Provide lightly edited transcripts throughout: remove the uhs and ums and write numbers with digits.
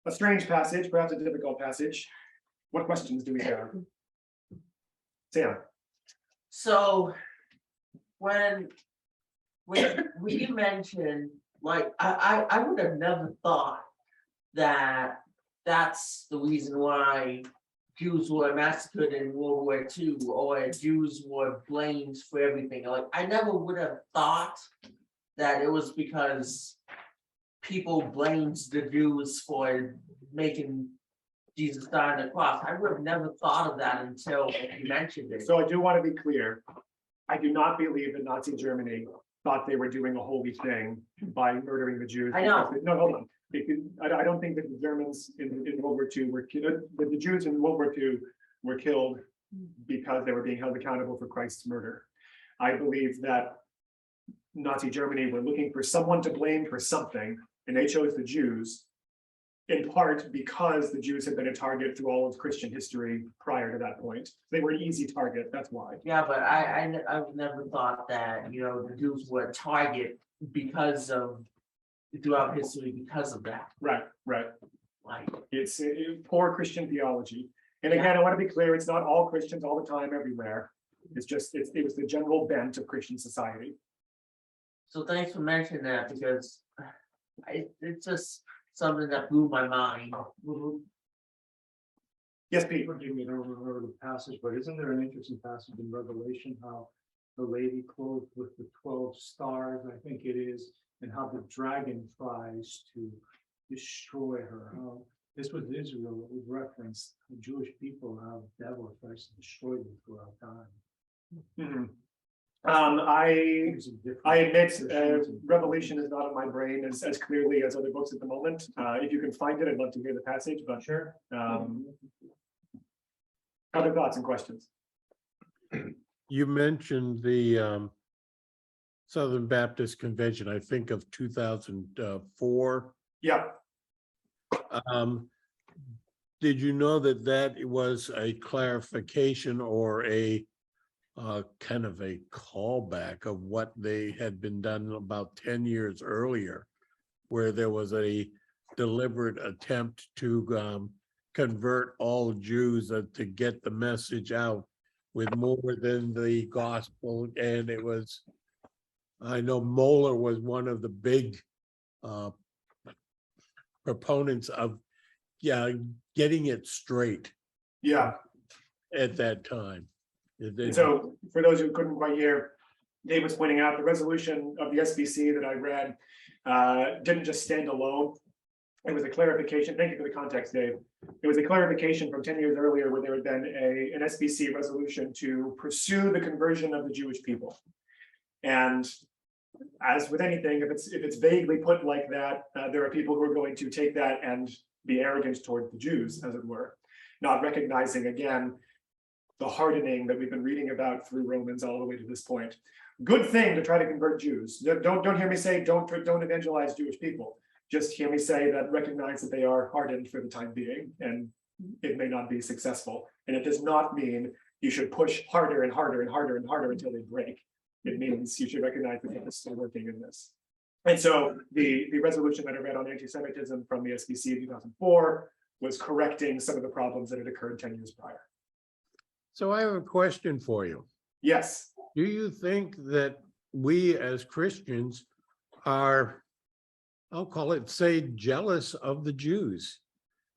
a strange passage, perhaps a difficult passage. What questions do we have? Sam? So when you mentioned, like, I would have never thought that that's the reason why Jews were massacred in World War II, or Jews were blamed for everything. Like, I never would have thought that it was because people blamed the Jews for making Jesus die on the cross. I would have never thought of that until you mentioned it. So I do want to be clear. I do not believe that Nazi Germany thought they were doing a holy thing by murdering the Jews. I know. No, hold on. I don't think that the Germans in World War II were killed. The Jews in World War II were killed because they were being held accountable for Christ's murder. I believe that Nazi Germany were looking for someone to blame for something, and they chose the Jews, in part because the Jews had been a target through all of Christian history prior to that point. They were an easy target, that's why. Yeah, but I've never thought that, you know, the Jews were a target because of, throughout history, because of that. Right. Like, It's poor Christian theology. And again, I want to be clear, it's not all Christians all the time, everywhere. It's just, it was the general bent of Christian society. so thanks for mentioning that, because it's just something that blew my mind. Yes, Pete? Forgive me, I don't remember the passage, but isn't there an interesting passage in Revelation how the lady clothed with the 12 stars, I think it is, and how the dragon tries to destroy her? How this was Israel, it was referenced, the Jewish people, how the devil tries to destroy them throughout time. Mhm. I It's a different admit Christianity. Revelation is not on my brain as clearly as other books at the moment. If you can find it, I'd love to hear the passage, but Sure. other thoughts and questions? You mentioned the Southern Baptist Convention, I think of 2004. Yeah, Did you know that that was a clarification or a kind of a callback of what they had been done about 10 years earlier, where there was a deliberate attempt to convert all Jews to get the message out with more than the gospel? And it was, I know Moeller was one of the big proponents of getting it straight yeah. at that time. And so for those who couldn't quite hear, Dave was pointing out the resolution of the SBC that I read didn't just stand alone. It was a clarification. Thank you for the context, Dave. It was a clarification from 10 years earlier where there had been an SBC resolution to pursue the conversion of the Jewish people. And as with anything, if it's vaguely put like that, there are people who are going to take that and be arrogant toward the Jews, as it were, not recognizing again the hardening that we've been reading about through Romans all the way to this point. Good thing to try to convert Jews. Don't hear me say don't evangelize Jewish people. Just hear me say that recognize that they are hardened for the time being, and it may not be successful. And it does not mean you should push harder and harder and harder and harder until they break. It means you should recognize that they're still working in this. And so the resolution that I read on anti-Semitism from the SBC in 2004 was correcting some of the problems that had occurred 10 years prior. So I have a question for you. Yes. Do you think that we as Christians are, I'll call it, say, jealous of the Jews,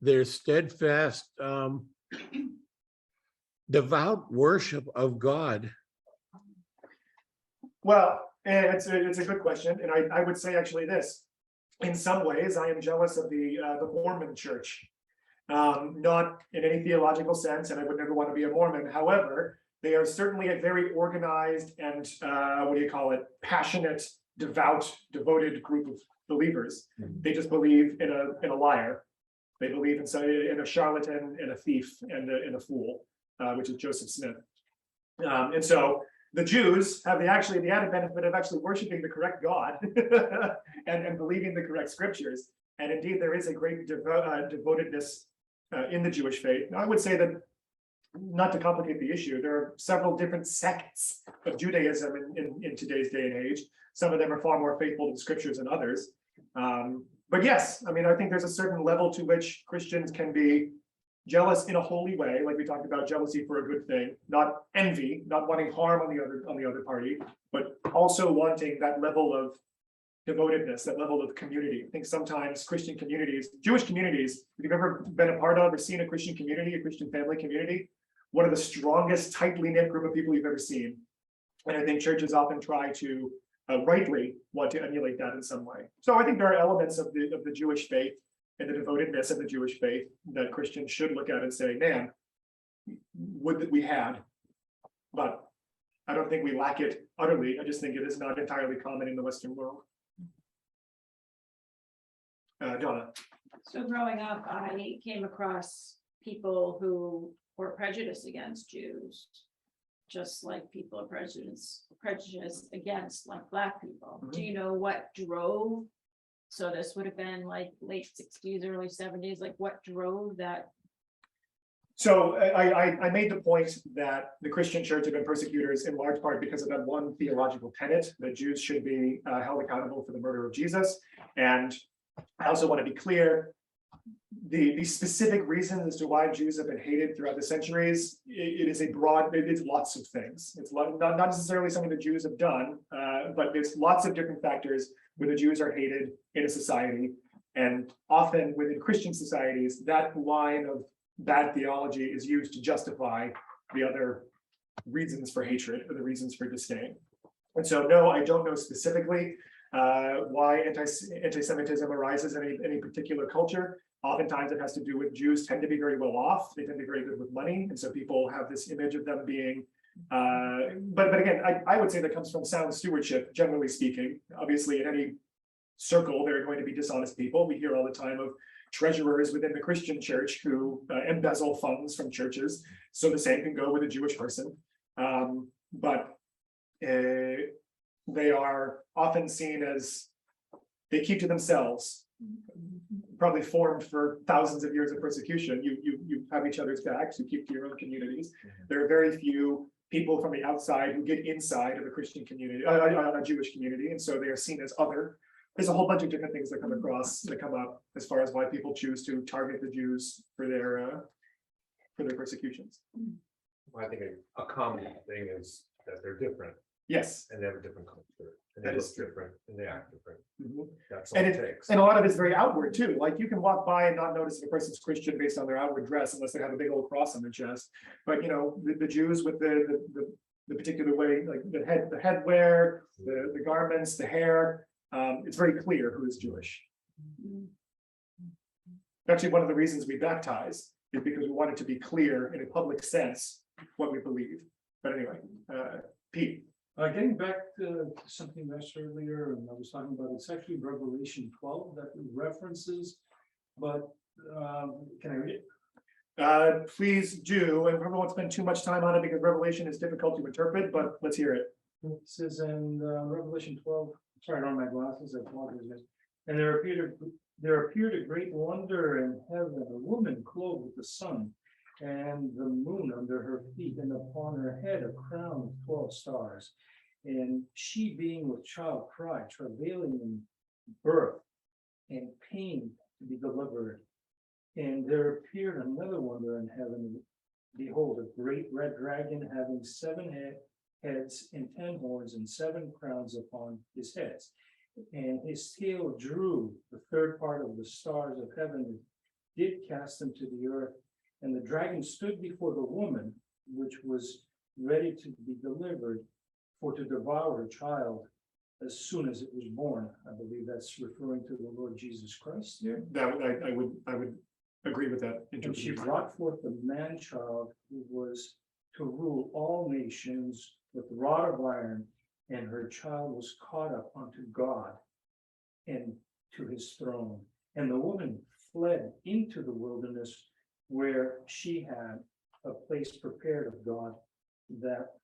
their steadfast, devout worship of God? Well, it's a good question. And I would say actually this, in some ways, I am jealous of the Mormon church. Not in any theological sense, and I would never want to be a Mormon. However, they are certainly a very organized and passionate, devoted group of believers. They just believe in a liar. They believe in a charlatan, and a thief, and a fool, which is Joseph Smith. And so the Jews have the added benefit of actually worshiping the correct God and believing the correct scriptures. And indeed, there is a great devotedness in the Jewish faith. Now, I would say that, not to complicate the issue, there are several different sects of Judaism in today's day and age. Some of them are far more faithful to the scriptures than others. But yes, I mean, I think there's a certain level to which Christians can be jealous in a holy way, like we talked about jealousy for a good thing, not envy, not wanting harm on the other party, but also wanting that level of devotedness, that level of community. I think sometimes Christian communities, Jewish communities, if you've ever been a part of or seen a Christian community, a Christian family community, one of the strongest, tightly knit group of people you've ever seen. And I think churches often try to rightly want to emulate that in some way. So I think there are elements of the Jewish faith and the devotedness of the Jewish faith that Christians should look at and say, man, would that we had, but I don't think we lack it utterly. I just think it is not entirely common in the Western world. Donna. So growing up, I came across people who were prejudiced against Jews, just like people are prejudiced against like Black people. Mhm. Do you know what drove? So this would have been like late 60s, early 70s, like what drove that? So I made the point that the Christian church have been persecutors in large part because of that one theological tenet that Jews should be held accountable for the murder of Jesus. And I also want to be clear, the specific reasons as to why Jews have been hated throughout the centuries, it's lots of things. It's not necessarily something the Jews have done, but there's lots of different factors where the Jews are hated in a society. And often within Christian societies, that line of bad theology is used to justify the other reasons for hatred or the reasons for disdain. And so, no, I don't know specifically why anti-Semitism arises in any particular culture. Oftentimes it has to do with Jews tend to be very well off. They tend to be very good with money. And so people have this image of them being, but again, I would say that comes from sound stewardship, generally speaking. Obviously in any circle, there are going to be dishonest people. We hear all the time of treasurers within the Christian church who embezzle funds from churches. So the same can go with a Jewish person. But they are often seen as, they keep to themselves, probably formed for thousands of years of persecution. You have each other's backs, you keep to your own communities. There are very few people from the outside who get inside of a Christian community, a Jewish community, and so they are seen as other. There's a whole bunch of different things that come up as far as why people choose to target the Jews for their persecutions. Well, I think a common thing is that they're different Yes. and they have a different culture and That they is look different and they act different. Mhm. That's all And it takes. And a lot of it's very outward too. Like you can walk by and not notice if a person's Christian based on their outward dress unless they have a big old cross on their chest. But you know, the Jews with the particular way, like the headwear, the garments, the hair, it's very clear who is Jewish. Actually, one of the reasons we baptize is because we want it to be clear in a public sense what we believe. But anyway, Pete. Getting back to something I said earlier, and I was talking about, it's actually Revelation 12 that references, but can I read it? Please do, and everyone won't spend too much time on it because Revelation is difficult to interpret, but let's hear it. It says in Revelation 12, sorry, I don't have my glasses, I apologize. And there appeared a great wonder in heaven, a woman clothed with the sun and the moon under her feet, and upon her head a crown of 12 stars. And she, being with child, cried, travailing in birth and pain to be delivered. And there appeared another wonder in heaven. Behold, a great red dragon having 7 heads and 10 horns and 7 crowns upon his heads. And his tail drew the third part of the stars of heaven and did cast them to the earth. And the dragon stood before the woman, which was ready to be delivered, for to devour her child as soon as it was born. I believe that's referring to the Lord Jesus Christ here. That I would agree with that. And she brought forth the man child who was to rule all nations with the rod of iron, and her child was caught up unto God and to his throne. And the woman fled into the wilderness, where she had a place prepared of God, that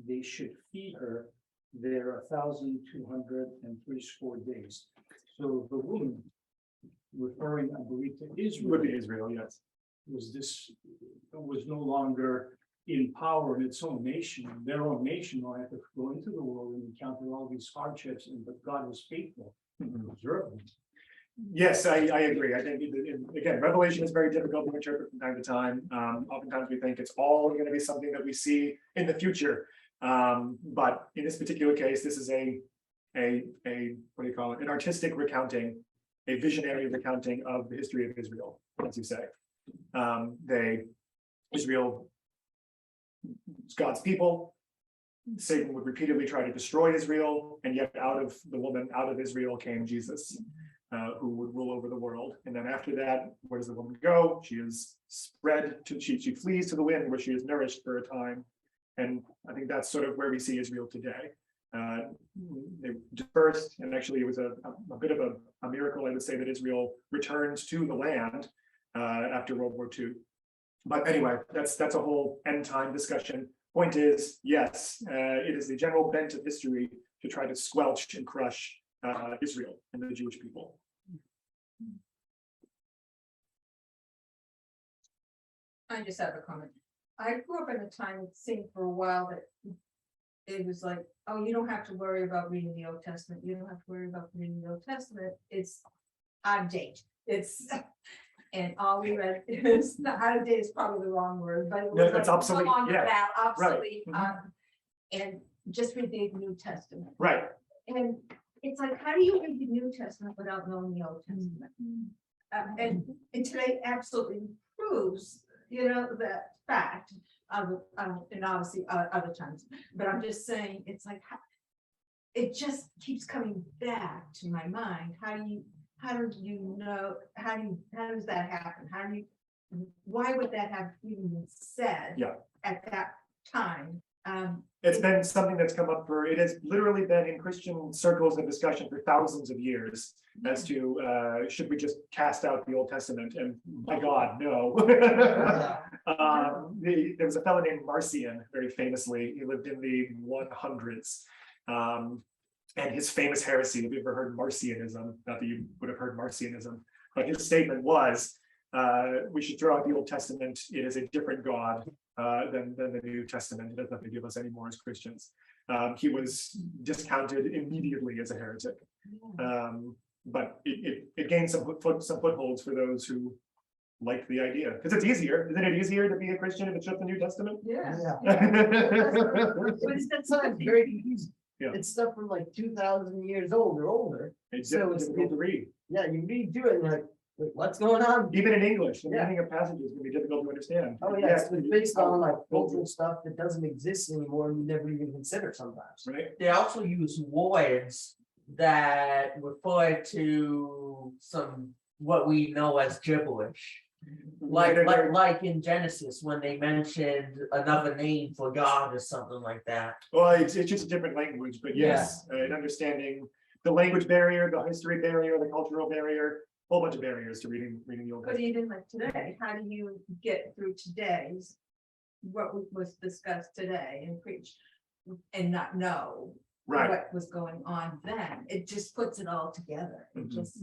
they should feed her there 1,260 days. So the woman, referring, I believe, to Israel, Would be Israel, yes. was no longer in power in its own nation. Their own nation will have to go into the world and encounter all these hardships, but God was faithful and preserved them. Yes, I agree. I think, again, Revelation is very difficult to interpret from time to time. Oftentimes we think it's all going to be something that we see in the future. But in this particular case, this is a what do you call it? An artistic recounting, a visionary recounting of the history of Israel, as you say. Israel is God's people. Satan would repeatedly try to destroy Israel, and yet out of the woman, out of Israel came Jesus. Who would rule over the world. And then after that, where does the woman go? She is spread to, she flees to the wind where she is nourished for a time. And I think that's sort of where we see Israel today. They dispersed, and actually it was a bit of a miracle, I would say, that Israel returns to the land after World War II. But anyway, that's a whole end time discussion. Point is, yes, it is the general bent of history to try to squelch and crush Israel and the Jewish people. I just have a comment. I grew up in a time, it seemed for a while that it was like, oh, you don't have to worry about reading the Old Testament. You don't have to worry about reading the Old Testament. It's out of date. It's, and all we read is, out of date is probably the wrong word, but it was No, like it's obsolete, no longer yeah, valid, obsolete. right, And just read the New Testament. Right. And it's like, how do you read the New Testament without knowing the Old Testament? And today absolutely proves, that fact of, and obviously other times, but I'm just saying, it's like, it just keeps coming back to my mind. How do you know, how does that happen? Why would that have even been said? Yeah. At that time? It's been something that's come up it has literally been in Christian circles of discussion for thousands of years as to should we just cast out the Old Testament? And my God, no. There was a fellow named Marcion, very famously. He lived in the 100s. And his famous heresy, have you ever heard Marcionism? Not that you would have heard Marcionism, but his statement was, we should throw out the Old Testament. It is a different God than the New Testament. It does nothing to give us anymore as Christians. He was discounted immediately as a heretic. But it gained some footholds for those who liked the idea. Because it's easier. Isn't it easier to be a Christian if it's just the New Testament? Yeah. But it's not very confusing. Yeah. It's stuff from like 2,000 years old or older. It's So it's- difficult to read. Yeah, you read through it and you're like, wait, what's going on? Even in English, the Yeah. meaning of passages can be difficult to understand. Oh yeah, it's based on like cultural stuff that doesn't exist anymore and we never even consider sometimes. Right? They also use words that refer to what we know as gibberish. Like in Genesis, when they mentioned another name for God or something like that. Well, it's just a different language, but yes, and understanding the language barrier, the history barrier, the cultural barrier, whole bunch of barriers to reading the Old But Testament. even like today, how do you get through today's, what was discussed today and preached and not know Right. what was going on then? It just puts it all together. It Mhm. just.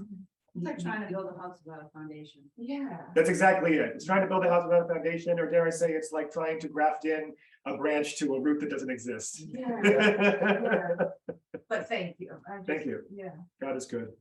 It's like trying to build a house without a foundation. Yeah. That's exactly it. It's trying to build a house without a foundation, or dare I say, it's like trying to graft in a branch to a root that doesn't exist. Yeah. But thank you. Thank you. Yeah. God is good.